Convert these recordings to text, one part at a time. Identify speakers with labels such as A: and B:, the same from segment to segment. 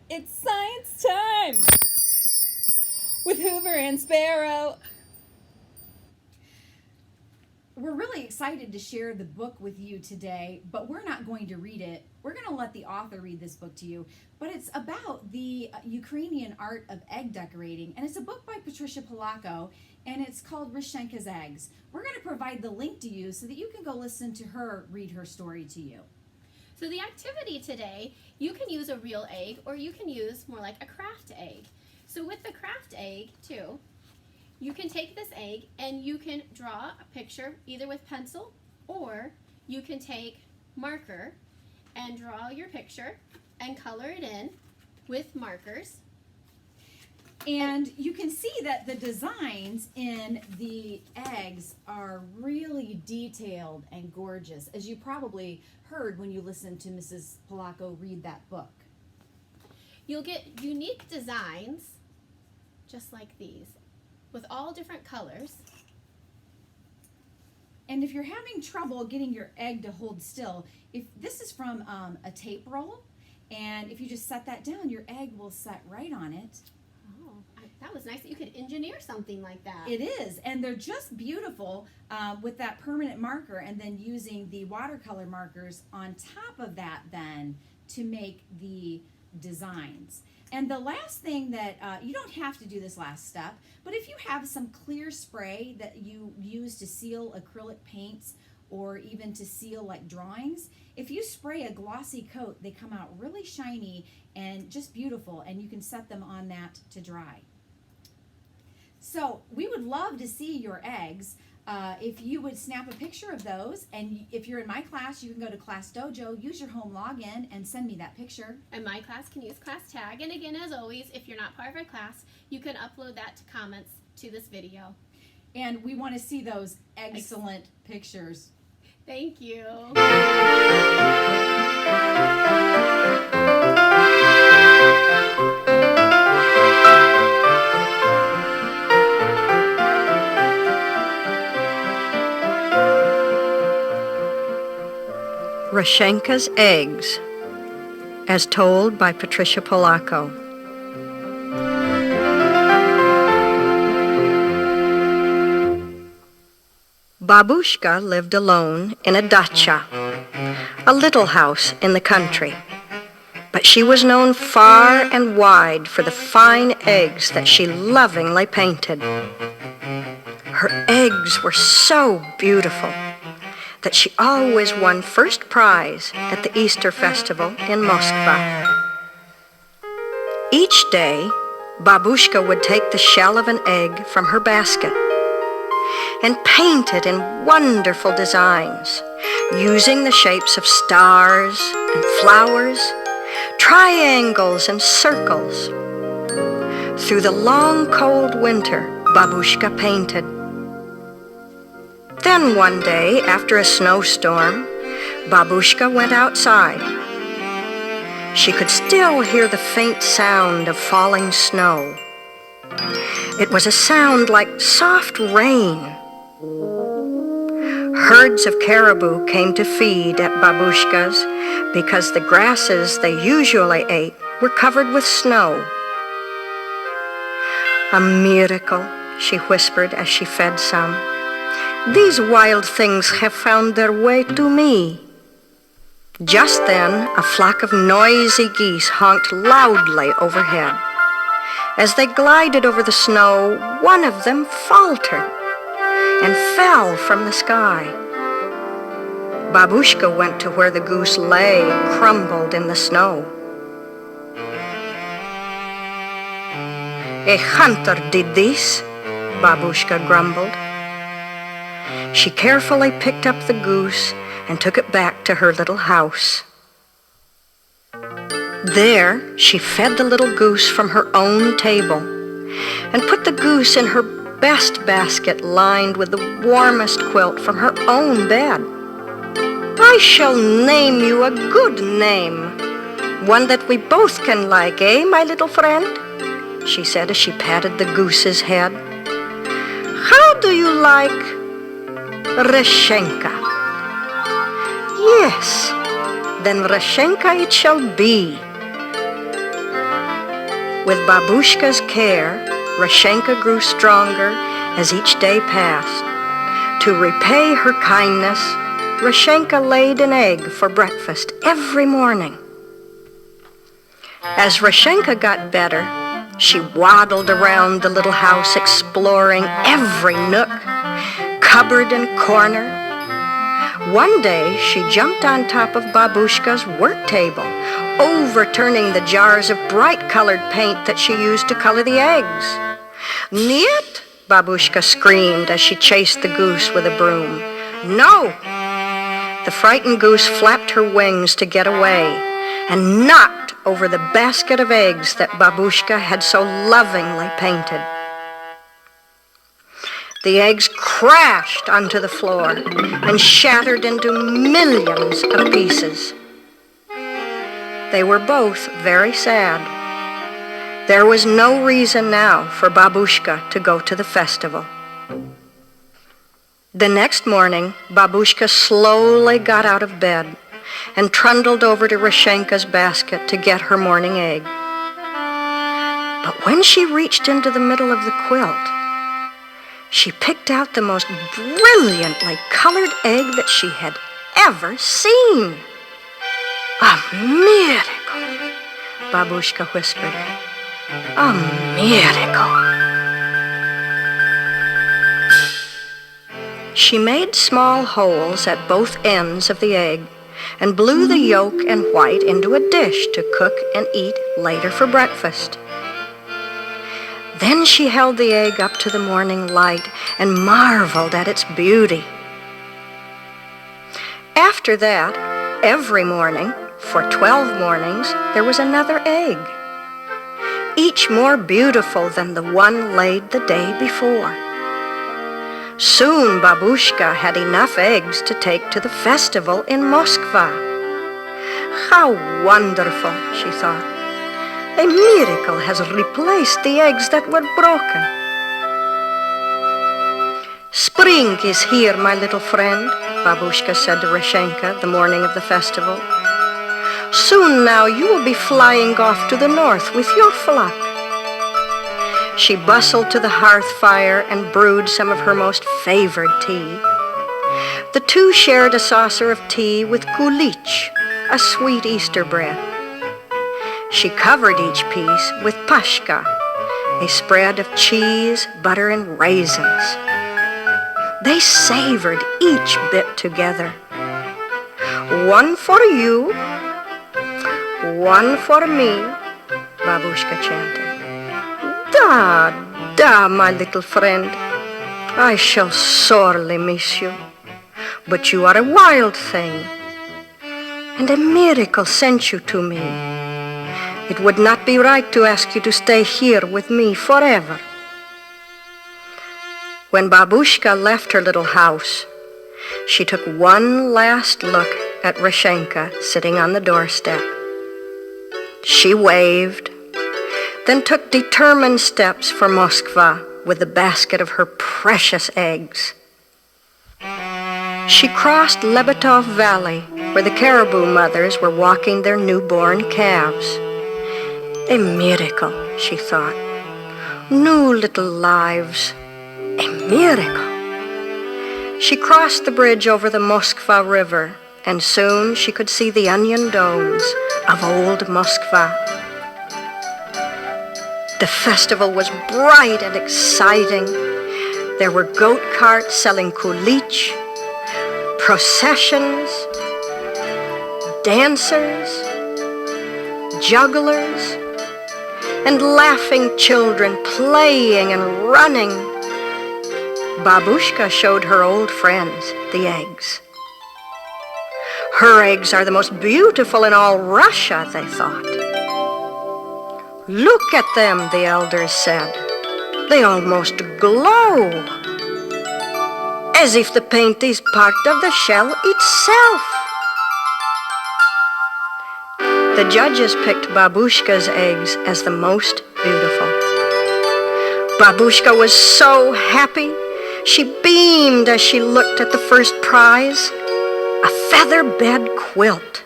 A: It's science time with Hoover and Sparrow.
B: We're really excited to share the book with you today, but we're not going to read it. We're going to let the author read this book to you. But it's about the Ukrainian art of egg decorating, and it's a book by Patricia Polacco, and it's called Rashenka's Eggs. We're going to provide the link to you so that you can go listen to her read her story to you.
C: So the activity today, you can use a real egg or you can use more like a craft egg. So with the craft egg too, you can take this egg and you can draw a picture either with pencil or you can take marker and draw your picture and color it in with markers.
B: And you can see that the designs in the eggs are really detailed and gorgeous, as you probably heard when you listened to Mrs. Polacco read that book.
C: You'll get unique designs just like these with all different colors.
B: And if you're having trouble getting your egg to hold still, if this is from a tape roll, and if you just set that down, your egg will set right on it.
C: That was nice that you could engineer something like that.
B: It is, and they're just beautiful with that permanent marker and then using the watercolor markers on top of that then to make the designs. And the last thing that, you don't have to do this last step, but if you have some clear spray that you use to seal acrylic paints or even to seal like drawings, if you spray a glossy coat, they come out really shiny and just beautiful, and you can set them on that to dry. So we would love to see your eggs. If you would snap a picture of those, and if you're in my class, you can go to Class Dojo, use your home login, and send me that picture.
C: And my class can use class tag. And again, as always, if you're not part of our class, you can upload that to comments to this video.
B: And we want to see those excellent pictures.
C: Thank you.
D: Rashenka's Eggs, as told by Patricia Polacco. Babushka lived alone in a dacha, a little house in the country. But she was known far and wide for the fine eggs that she lovingly painted. Her eggs were so beautiful that she always won first prize at the Easter festival in Moskva. Each day, Babushka would take the shell of an egg from her basket and paint it in wonderful designs, using the shapes of stars and flowers, triangles and circles. Through the long, cold winter, Babushka painted. Then one day, after a snowstorm, Babushka went outside. She could still hear the faint sound of falling snow. It was a sound like soft rain. Herds of caribou came to feed at Babushka's because the grasses they usually ate were covered with snow. "A miracle," she whispered as she fed some. "These wild things have found their way to me." Just then, a flock of noisy geese honked loudly overhead. As they glided over the snow, one of them faltered and fell from the sky. Babushka went to where the goose lay, crumbled in the snow. "A hunter did this," Babushka grumbled. She carefully picked up the goose and took it back to her little house. There, she fed the little goose from her own table and put the goose in her best basket lined with the warmest quilt from her own bed. "I shall name you a good name, one that we both can like, eh, my little friend?" she said as she patted the goose's head. "How do you like Rashenka?" "Yes, then Rashenka it shall be." With Babushka's care, Rashenka grew stronger as each day passed. To repay her kindness, Rashenka laid an egg for breakfast every morning. As Rashenka got better, she waddled around the little house exploring every nook, cupboard and corner. One day she jumped on top of Babushka's work table, overturning the jars of bright-colored paint that she used to color the eggs. "Niet!" Babushka screamed as she chased the goose with a broom. "No!" The frightened goose flapped her wings to get away and knocked over the basket of eggs that Babushka had so lovingly painted. The eggs crashed onto the floor and shattered into millions of pieces. They were both very sad. There was no reason now for Babushka to go to the festival. The next morning, Babushka slowly got out of bed and trundled over to Rashenka's basket to get her morning egg. But when she reached into the middle of the quilt, she picked out the most brilliantly colored egg that she had ever seen. "A miracle," Babushka whispered. "A miracle." She made small holes at both ends of the egg and blew the yolk and white into a dish to cook and eat later for breakfast. Then she held the egg up to the morning light and marveled at its beauty. After that, every morning, for 12 mornings, there was another egg, each more beautiful than the one laid the day before. Soon Babushka had enough eggs to take to the festival in Moskva. How wonderful, she thought. A miracle has replaced the eggs that were broken. "Spring is here, my little friend," Babushka said to Rashenka the morning of the festival. "Soon now you will be flying off to the north with your flock." She bustled to the hearth fire and brewed some of her most favored tea. The two shared a saucer of tea with kulich, a sweet Easter bread. She covered each piece with pashka, a spread of cheese, butter, and raisins. They savored each bit together. "One for you, one for me," Babushka chanted. "Da, da, my little friend, I shall sorely miss you, but you are a wild thing, and a miracle sent you to me. It would not be right to ask you to stay here with me forever." When Babushka left her little house, she took one last look at Rashenka sitting on the doorstep. She waved, then took determined steps for Moskva with the basket of her precious eggs. She crossed Lebetov Valley, where the caribou mothers were walking their newborn calves. A miracle, she thought. New little lives. A miracle. She crossed the bridge over the Moskva River, and soon she could see the onion domes of old Moskva. The festival was bright and exciting. There were goat carts selling kulich, processions, dancers, jugglers, and laughing children playing and running. Babushka showed her old friends the eggs. Her eggs are the most beautiful in all Russia, they thought. Look at them, the elders said. They almost glow, as if the paint is part of the shell itself. The judges picked Babushka's eggs as the most beautiful. Babushka was so happy. She beamed as she looked at the first prize, a feather bed quilt.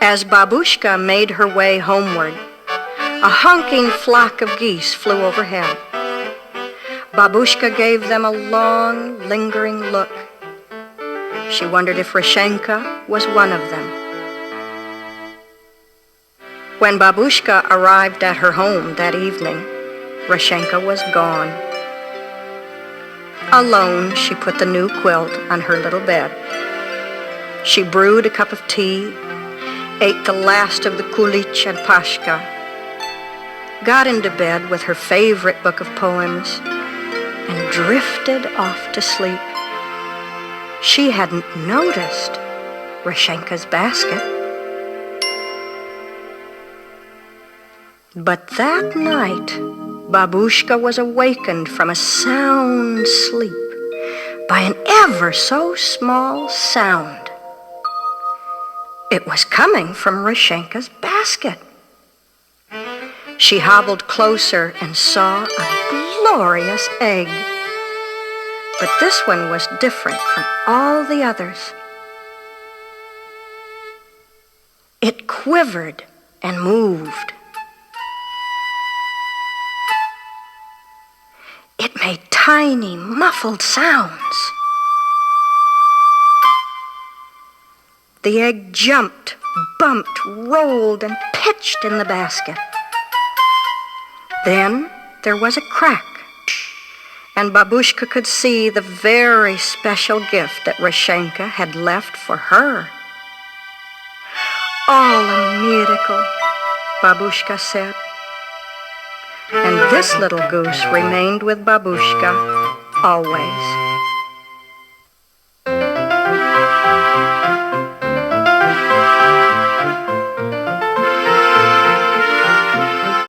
D: As Babushka made her way homeward, A honking flock of geese flew overhead. Babushka gave them a long, lingering look. She wondered if Rashenka was one of them. When Babushka arrived at her home that evening, Rashenka was gone. Alone, she put the new quilt on her little bed. She brewed a cup of tea, ate the last of the kulich and pashka, got into bed with her favorite book of poems, and drifted off to sleep. She hadn't noticed Rashenka's basket. But that night, Babushka was awakened from a sound sleep by an ever so small sound. It was coming from Rashenka's basket. She hobbled closer and saw a glorious egg. But this one was different from all the others. It quivered and moved. It made tiny, muffled sounds. The egg jumped, bumped, rolled, and pitched in the basket. Then there was a crack, and Babushka could see the very special gift that Rashenka had left for her. All a miracle, Babushka said. And this little goose remained with Babushka always.